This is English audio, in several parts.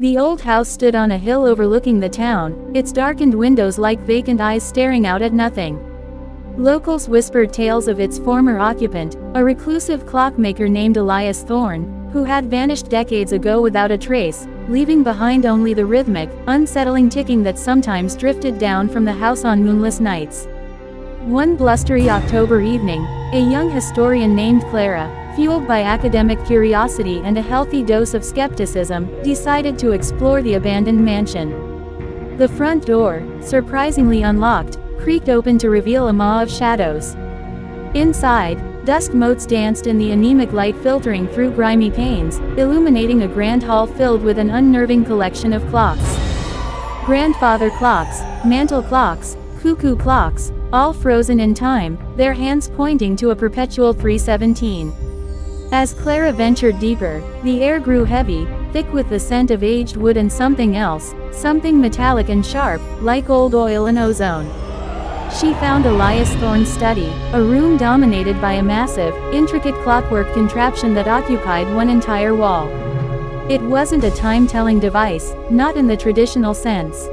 The old house stood on a hill overlooking the town, its darkened windows like vacant eyes staring out at nothing. Locals whispered tales of its former occupant, a reclusive clockmaker named Elias Thorne, who had vanished decades ago without a trace, leaving behind only the rhythmic, unsettling ticking that sometimes drifted down from the house on moonless nights. One blustery October evening, a young historian named Clara, fueled by academic curiosity and a healthy dose of skepticism, decided to explore the abandoned mansion. The front door, surprisingly unlocked, creaked open to reveal a maw of shadows. Inside, dusk motes danced in the anemic light filtering through grimy panes, illuminating a grand hall filled with an unnerving collection of clocks. Grandfather clocks, mantel clocks, cuckoo clocks, all frozen in time, their hands pointing to a perpetual 317. As Clara ventured deeper, the air grew heavy, thick with the scent of aged wood and something else, something metallic and sharp, like old oil and ozone. She found Elias Thorne's study, a room dominated by a massive, intricate clockwork contraption that occupied one entire wall. It wasn't a time-telling device, not in the traditional sense.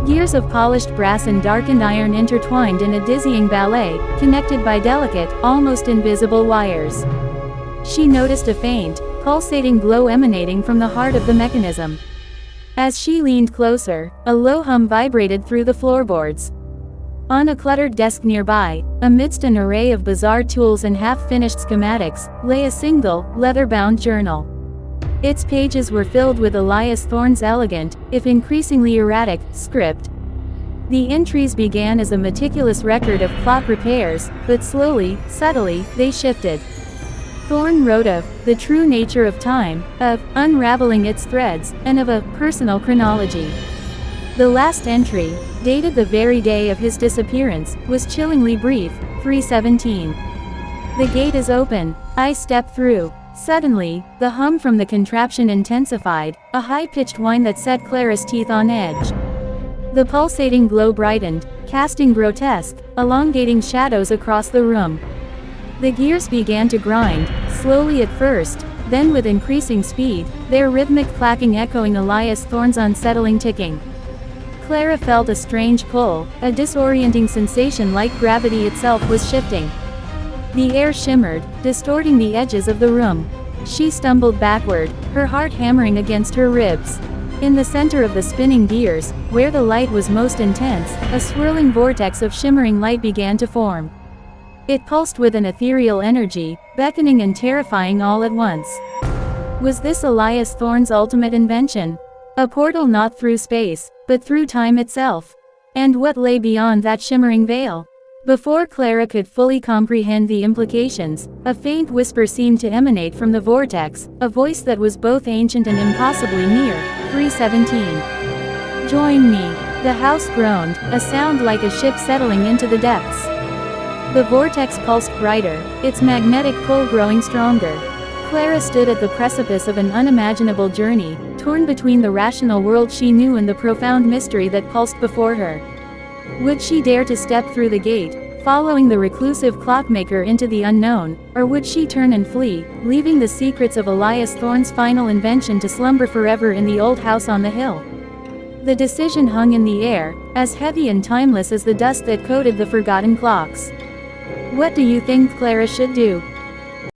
Gears of polished brass and darkened iron intertwined in a dizzying ballet, connected by delicate, almost invisible wires. She noticed a faint, pulsating glow emanating from the heart of the mechanism. As she leaned closer, a low hum vibrated through the floorboards. On a cluttered desk nearby, amidst an array of bizarre tools and half-finished schematics, lay a single, leather-bound journal. Its pages were filled with Elias Thorne's elegant, if increasingly erratic, script. The entries began as a meticulous record of clock repairs, but slowly, subtly, they shifted. Thorne wrote of the true nature of time, of unraveling its threads, and of a personal chronology. The last entry, dated the very day of his disappearance, was chillingly brief, 317. The gate is open, I step through. Suddenly, the hum from the contraption intensified, a high-pitched whine that set Clara's teeth on edge. The pulsating glow brightened, casting grotesque, elongating shadows across the room. The gears began to grind, slowly at first, then with increasing speed, their rhythmic clacking echoing Elias Thorne's unsettling ticking. Clara felt a strange pull, a disorienting sensation like gravity itself was shifting. The air shimmered, distorting the edges of the room. She stumbled backward, her heart hammering against her ribs. In the center of the spinning gears, where the light was most intense, a swirling vortex of shimmering light began to form. It pulsed with an ethereal energy, beckoning and terrifying all at once. Was this Elias Thorne's ultimate invention? A portal not through space, but through time itself? And what lay beyond that shimmering veil? Before Clara could fully comprehend the implications, a faint whisper seemed to emanate from the vortex, a voice that was both ancient and impossibly near, 317. Join me. The house groaned, a sound like a ship settling into the depths. The vortex pulsed brighter, its magnetic pull growing stronger. Clara stood at the precipice of an unimaginable journey, torn between the rational world she knew and the profound mystery that pulsed before her. Would she dare to step through the gate, following the reclusive clockmaker into the unknown, or would she turn and flee, leaving the secrets of Elias Thorne's final invention to slumber forever in the old house on the hill? The decision hung in the air, as heavy and timeless as the dust that coated the forgotten clocks. What do you think Clara should do?